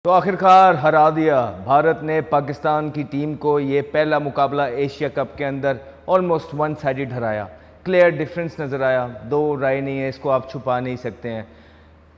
तो आखिरकार हरा दिया भारत ने पाकिस्तान की टीम को। ये पहला मुकाबला एशिया कप के अंदर ऑलमोस्ट वन साइडेड हराया। क्लियर डिफरेंस नज़र आया, दो राय नहीं है, इसको आप छुपा नहीं सकते हैं।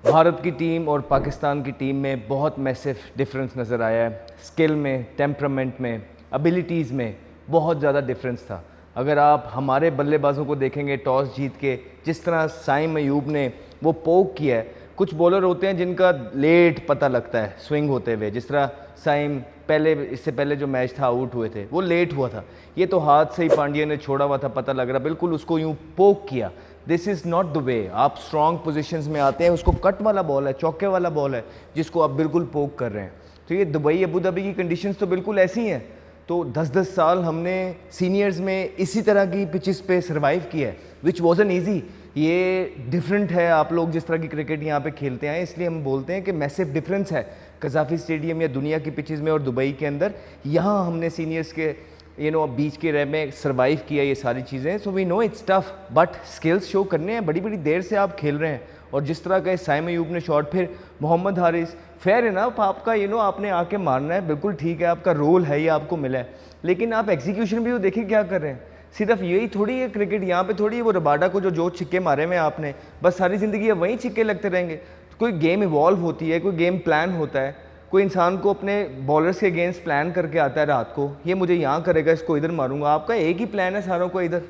भारत की टीम और पाकिस्तान की टीम में बहुत मैसिव डिफरेंस नज़र आया है। स्किल में, टेम्परामेंट में, एबिलिटीज़ में बहुत ज़्यादा डिफरेंस था। अगर आप हमारे बल्लेबाजों को देखेंगे टॉस जीत के, जिस तरह साइम अयूब ने वो पोक किया है। कुछ बॉलर होते हैं जिनका लेट पता लगता है स्विंग होते हुए, जिस तरह साइम इससे पहले जो मैच था आउट हुए थे वो लेट हुआ था। ये तो हाथ से ही पांड्या ने छोड़ा हुआ था, पता लग रहा, बिल्कुल उसको यूँ पोक किया। This is not the way. आप स्ट्रॉन्ग पोजीशंस में आते हैं, उसको कट वाला बॉल है, चौके वाला बॉल है, जिसको आप बिल्कुल पोक कर रहे हैं। तो ये दुबई अबू धाबी की कंडीशंस तो बिल्कुल ऐसी हैं। तो 10-10 साल हमने सीनियर्स में इसी तरह की पिचेस पे सर्वाइव किया है, विच वॉजन ईजी। ये डिफरेंट है, आप लोग जिस तरह की क्रिकेट यहाँ पे खेलते हैं, इसलिए हम बोलते हैं कि मैसिव डिफरेंस है कज़ाफ़ी स्टेडियम या दुनिया की पिचेस में और दुबई के अंदर। यहाँ हमने सीनियर्स के बीच के रह में सर्वाइव किया ये सारी चीज़ें। So we know it's tough, but skills show करने हैं। बड़ी बड़ी देर से आप खेल रहे हैं और जिस तरह का साइम अयूब ने शॉट, फिर मोहम्मद हारिस, फेयर है ना आपका, आपने आके मारना है, बिल्कुल ठीक है, आपका रोल है, ये आपको मिला है। लेकिन आप एग्जीक्यूशन भी वो देखिए क्या कर रहे हैं। सिर्फ यही थोड़ी है क्रिकेट, यहाँ पे थोड़ी है वो रबाडा को जो छिक्के मारे हुए आपने, बस सारी ज़िंदगी वहीं छिक्के लगते रहेंगे। तो कोई गेम इवॉल्व होती है, कोई गेम प्लान होता है, कोई इंसान को अपने बॉलर्स के अगेंस्ट प्लान करके आता है रात को, ये मुझे यहाँ करेगा, इसको इधर मारूंगा। आपका एक ही प्लान है सारों को, इधर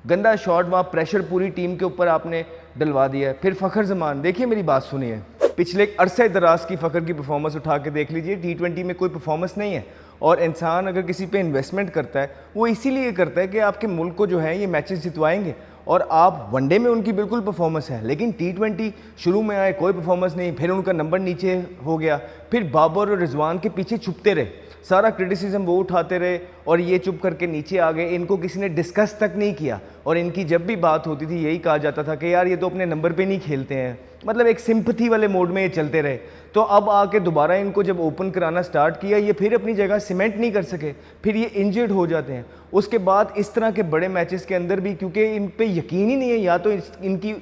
गंदा शॉट, वहाँ प्रेशर पूरी टीम के ऊपर आपने डलवा दिया है। फिर फ़खर जमान, देखिए मेरी बात सुनिए, पिछले अरसे दराज की फ़खर की परफॉर्मेंस उठा के देख लीजिए। T20 में कोई परफॉर्मेंस नहीं है। और इंसान अगर किसी पे इन्वेस्टमेंट करता है, वो इसीलिए करता है कि आपके मुल्क को जो है ये मैचेस जितवाएंगे। और आप वनडे में उनकी बिल्कुल परफॉर्मेंस है, लेकिन T20 शुरू में आए कोई परफॉर्मेंस नहीं, फिर उनका नंबर नीचे हो गया, फिर बाबर और रिजवान के पीछे छुपते रहे, सारा क्रिटिसिज्म वो उठाते रहे और ये चुप करके नीचे आ गए। इनको किसी ने डिस्कस तक नहीं किया और इनकी जब भी बात होती थी यही कहा जाता था कि यार ये तो अपने नंबर पे नहीं खेलते हैं, मतलब एक सिंपथी वाले मोड में ये चलते रहे। तो अब आके दोबारा इनको जब ओपन कराना स्टार्ट किया, ये फिर अपनी जगह सीमेंट नहीं कर सके, फिर ये इंजर्ड हो जाते हैं। उसके बाद इस तरह के बड़े मैचेस के अंदर भी, क्योंकि इन पे यकीन ही नहीं है, या तो इनकी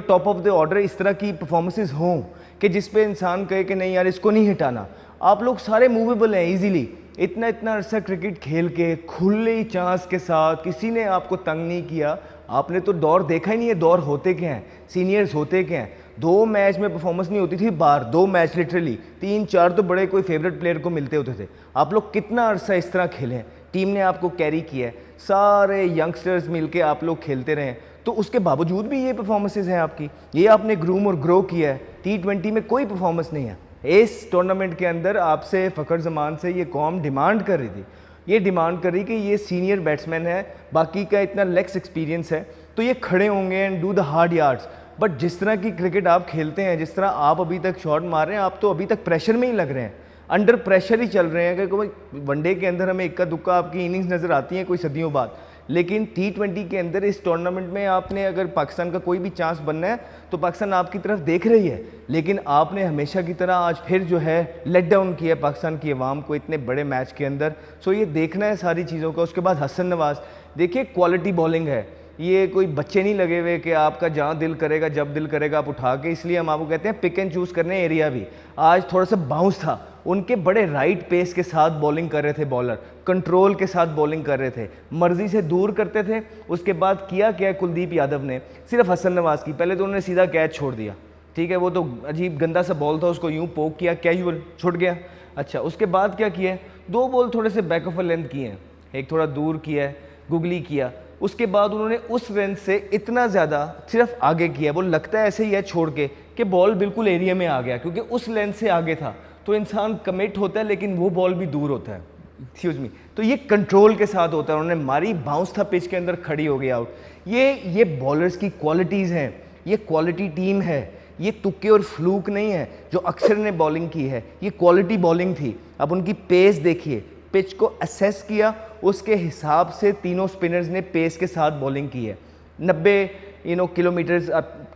टॉप ऑफ द ऑर्डर इस तरह की परफॉर्मेंसेज हों कि जिस पे इंसान कहे कि नहीं यार इसको नहीं हटाना। आप लोग सारे मूवेबल हैं इजीली, इतना अरसा क्रिकेट खेल के खुले चांस के साथ, किसी ने आपको तंग नहीं किया। आपने तो दौर देखा ही नहीं है, दौर होते क्या हैं, सीनियर्स होते क्या हैं। 2 मैच में परफॉर्मेंस नहीं होती थी बाहर, 2 मैच लिटरली, 3-4 तो बड़े कोई फेवरेट प्लेयर को मिलते होते थे। आप लोग कितना अरसा इस तरह खेले, टीम ने आपको कैरी किया है, सारे यंगस्टर्स मिलके आप लोग खेलते रहे, तो उसके बावजूद भी ये परफॉर्मेंसेज हैं आपकी। ये आपने ग्रूम और ग्रो किया है। T20 में कोई परफॉर्मेंस नहीं है। इस टूर्नामेंट के अंदर आपसे फ़खर जमान से ये कौम डिमांड कर रही थी, ये डिमांड कर रही कि ये सीनियर बैट्समैन है, बाकी का इतना लेग्स एक्सपीरियंस है, तो ये खड़े होंगे and do the hard yards. But जिस तरह की क्रिकेट आप खेलते हैं, जिस तरह आप अभी तक शॉट मार रहे हैं, आप तो अभी तक प्रेशर में ही लग रहे हैं, अंडर प्रेशर ही चल रहे हैं। कि कोई वनडे के अंदर हमें इक्का दुक्का आपकी इनिंग्स नज़र आती हैं कोई सदियों बाद, लेकिन T20 के अंदर इस टूर्नामेंट में आपने अगर पाकिस्तान का कोई भी चांस बनना है तो पाकिस्तान आपकी तरफ देख रही है, लेकिन आपने हमेशा की तरह आज फिर जो है लेट डाउन किया पाकिस्तान की आवाम को इतने बड़े मैच के अंदर। सो ये देखना है सारी चीज़ों का। उसके बाद हसन नवाज, देखिए क्वालिटी बॉलिंग है, ये कोई बच्चे नहीं लगे हुए कि आपका जहाँ दिल करेगा जब दिल करेगा आप उठा के, इसलिए हम आपको कहते हैं पिक एंड चूज़ करने एरिया भी। आज थोड़ा सा बाउंस था, उनके बड़े राइट पेस के साथ बॉलिंग कर रहे थे बॉलर, कंट्रोल के साथ बॉलिंग कर रहे थे, मर्जी से दूर करते थे। उसके बाद किया क्या कुलदीप यादव ने, सिर्फ हसन नवाज की, पहले तो उन्होंने सीधा कैच छोड़ दिया, ठीक है, वो तो अजीब गंदा सा बॉल था, उसको यूँ पोक किया, कैजुअल छुट गया। अच्छा, उसके बाद क्या किया, 2 बॉल थोड़े से बैक ऑफ लेंथ किए हैं, एक थोड़ा दूर किया है, गुगली किया। उसके बाद उन्होंने उस रेंज से इतना ज़्यादा सिर्फ आगे किया, वो लगता है ऐसे ही है छोड़ के कि बॉल बिल्कुल एरिया में आ गया, क्योंकि उस लेंथ से आगे था। तो इंसान कमिट होता है, लेकिन वो बॉल भी दूर होता है, एक्सक्यूज मी। तो ये कंट्रोल के साथ होता है, उन्होंने मारी, बाउंस था पिच के अंदर, खड़ी हो गई आउट। ये बॉलर्स की क्वालिटीज़ हैं, ये क्वालिटी टीम है, ये तुक्के और फ्लूक नहीं है जो अक्सर ने बॉलिंग की है, ये क्वालिटी बॉलिंग थी। अब उनकी पेस देखिए, पिच को असेस किया, उसके हिसाब से तीनों स्पिनर्स ने पेस के साथ बॉलिंग की है। 90 किलोमीटर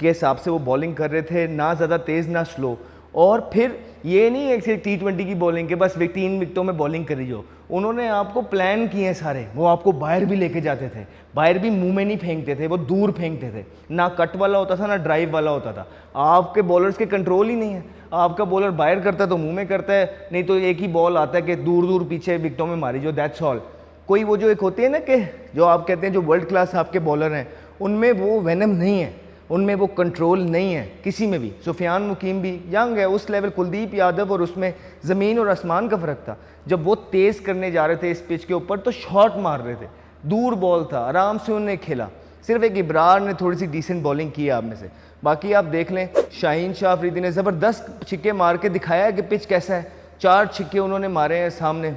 के हिसाब से वो बॉलिंग कर रहे थे, ना ज़्यादा तेज़ ना स्लो। और फिर ये नहीं है कि T20 की बॉलिंग के बस 3 विकेटों में बॉलिंग करी जो, उन्होंने आपको प्लान किए हैं सारे। वो आपको बाहर भी लेके जाते थे, बाहर भी मुंह में नहीं फेंकते थे, वो दूर फेंकते थे, ना कट वाला होता था ना ड्राइव वाला होता था। आपके बॉलर्स के कंट्रोल ही नहीं है, आपका बॉलर बाहर करता है तो मुंह में करता है, नहीं तो एक ही बॉल आता है कि दूर दूर पीछे विकेटों में मारी जो, दैट्स ऑल। कोई वो जो एक होती है ना कि जो आप कहते हैं जो वर्ल्ड क्लास आपके बॉलर हैं, उनमें वो वेनम नहीं है, उनमें वो कंट्रोल नहीं है किसी में भी। सुफियान मुकीम भी यंग है उस लेवल, कुलदीप यादव, और उसमें ज़मीन और आसमान का फ़र्क था। जब वो तेज़ करने जा रहे थे इस पिच के ऊपर तो शॉट मार रहे थे, दूर बॉल था, आराम से उन्होंने खेला। सिर्फ एक इब्रार ने थोड़ी सी डिसेंट बॉलिंग की आप में से, बाकी आप देख लें शाहीन शाह अफरीदी ने ज़बरदस्त छिक्के मार के दिखाया है कि पिच कैसा है। 4 छिक्के उन्होंने मारे हैं सामने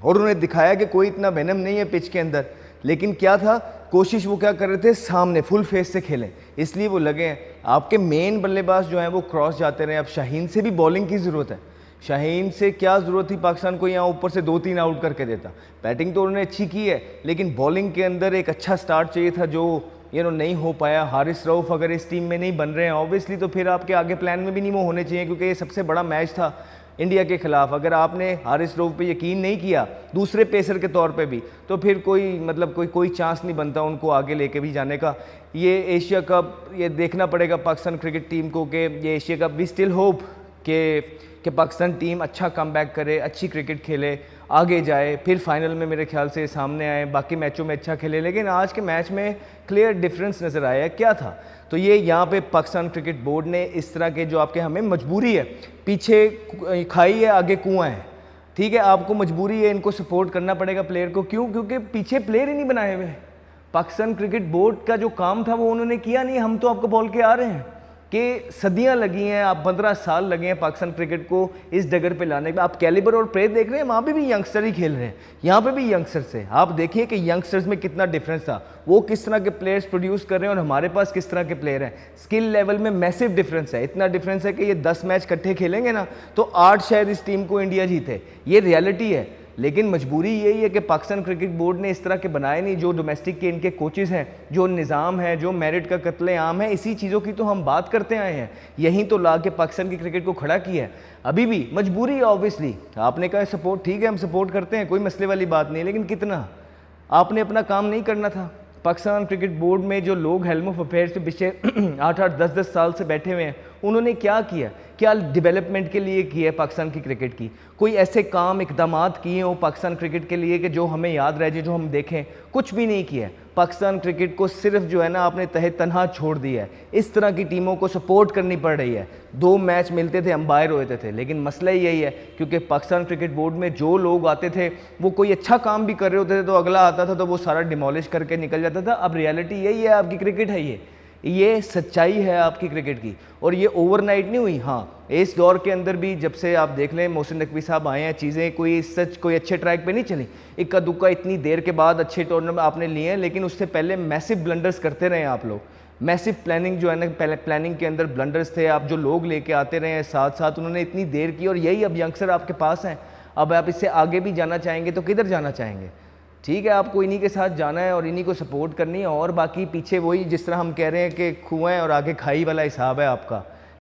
और उन्हें दिखाया कि कोई इतना वेनम नहीं है पिच के अंदर। लेकिन क्या था, कोशिश वो क्या कर रहे थे, सामने फुल फेस से खेलें, इसलिए वो लगे हैं। आपके मेन बल्लेबाज जो हैं वो क्रॉस जाते रहे। अब शाहीन से भी बॉलिंग की ज़रूरत है। शाहीन से क्या ज़रूरत थी पाकिस्तान को, यहाँ ऊपर से 2-3 आउट करके देता। बैटिंग तो उन्होंने अच्छी की है, लेकिन बॉलिंग के अंदर एक अच्छा स्टार्ट चाहिए था जो नहीं हो पाया। हारिस रऊफ अगर इस टीम में नहीं बन रहे हैं ऑब्वियसली, तो फिर आपके आगे प्लान में भी नहीं वो होने चाहिए, क्योंकि ये सबसे बड़ा मैच था इंडिया के खिलाफ। अगर आपने हारिस रऊफ पे यकीन नहीं किया दूसरे पेसर के तौर पे भी, तो फिर कोई चांस नहीं बनता उनको आगे लेके भी जाने का। ये एशिया कप ये देखना पड़ेगा पाकिस्तान क्रिकेट टीम को कि ये Asia cup we still hope कि पाकिस्तान टीम अच्छा कमबैक करे, अच्छी क्रिकेट खेले, आगे जाए, फिर फाइनल में मेरे ख्याल से सामने आए, बाकी मैचों में अच्छा खेले। लेकिन आज के मैच में क्लियर डिफरेंस नज़र आया। क्या था, तो ये यहाँ पे पाकिस्तान क्रिकेट बोर्ड ने इस तरह के जो आपके, हमें मजबूरी है, पीछे खाई है आगे कुआं है, ठीक है, आपको मजबूरी है, इनको सपोर्ट करना पड़ेगा प्लेयर को। क्यों? क्योंकि पीछे प्लेयर ही नहीं बनाए हुए। पाकिस्तान क्रिकेट बोर्ड का जो काम था वो उन्होंने किया नहीं। हम तो आपको बोल के आ रहे हैं कि सदियां लगी हैं, आप 15 साल लगे हैं पाकिस्तान क्रिकेट को इस डगर पे लाने के। आप कैलिबर और प्रे देख रहे हैं, वहाँ पे भी यंगस्टर ही खेल रहे हैं, यहाँ पे भी यंगस्टर्स है। आप देखिए कि यंगस्टर्स में कितना डिफरेंस था, वो किस तरह के प्लेयर्स प्रोड्यूस कर रहे हैं और हमारे पास किस तरह के प्लेयर हैं। स्किल लेवल में मैसिव डिफरेंस है, इतना डिफरेंस है कि ये 10 मैच इकट्ठे खेलेंगे ना तो 8 शायद इस टीम को इंडिया जीते, ये रियलिटी है। लेकिन मजबूरी यही है कि पाकिस्तान क्रिकेट बोर्ड ने इस तरह के बनाए नहीं। जो डोमेस्टिक के इनके कोचेज़ हैं, जो निज़ाम है, जो मेरिट का कत्ले आम है, इसी चीज़ों की तो हम बात करते आए हैं, यहीं तो ला के पाकिस्तान की क्रिकेट को खड़ा किया है। अभी भी मजबूरी है ऑब्वियसली। आपने कहा सपोर्ट, ठीक है हम सपोर्ट करते हैं, कोई मसले वाली बात नहीं है, लेकिन कितना, आपने अपना काम नहीं करना था। पाकिस्तान क्रिकेट बोर्ड में जो लोग हेल्म ऑफ अफेयर्स पे पिछले 8-8, 10-10 साल से बैठे हुए हैं, उन्होंने क्या किया, क्या डेवलपमेंट के लिए किया है पाकिस्तान की क्रिकेट की? कोई ऐसे काम इकदामात किए हो पाकिस्तान क्रिकेट के लिए कि जो हमें याद रह जाए, जो हम देखें? कुछ भी नहीं किया है। पाकिस्तान क्रिकेट को सिर्फ जो है ना आपने तहे तनहा छोड़ दिया है। इस तरह की टीमों को सपोर्ट करनी पड़ रही है। 2 मैच मिलते थे, अंपायर होते थे, लेकिन मसला यही है क्योंकि पाकिस्तान क्रिकेट बोर्ड में जो लोग आते थे वो कोई अच्छा काम भी कर रहे होते थे तो अगला आता था तो वो सारा डिमोलिश करके निकल जाता था। अब रियलिटी यही है, आपकी क्रिकेट है, ये सच्चाई है आपकी क्रिकेट की, और ये ओवरनाइट नहीं हुई। हाँ, इस दौर के अंदर भी जब से आप देख लें मोहसिन नकवी साहब आए हैं, चीज़ें कोई अच्छे ट्रैक पे नहीं चली। इक्का दुक्का इतनी देर के बाद अच्छे टूर्नामेंट आपने लिए हैं, लेकिन उससे पहले मैसिव ब्लंडर्स करते रहे आप लोग। मैसिव प्लानिंग जो है ना, पहले प्लानिंग के अंदर ब्लंडर्स थे। आप जो लोग लेके आते रहे हैं साथ साथ, उन्होंने इतनी देर की, और यही अब यंगस्टर आपके पास हैं। अब आप इससे आगे भी जाना चाहेंगे तो किधर जाना चाहेंगे? ठीक है, आपको इन्हीं के साथ जाना है और इन्हीं को सपोर्ट करनी है, और बाकी पीछे वही जिस तरह हम कह रहे हैं कि कुएं और आगे खाई वाला हिसाब है आपका।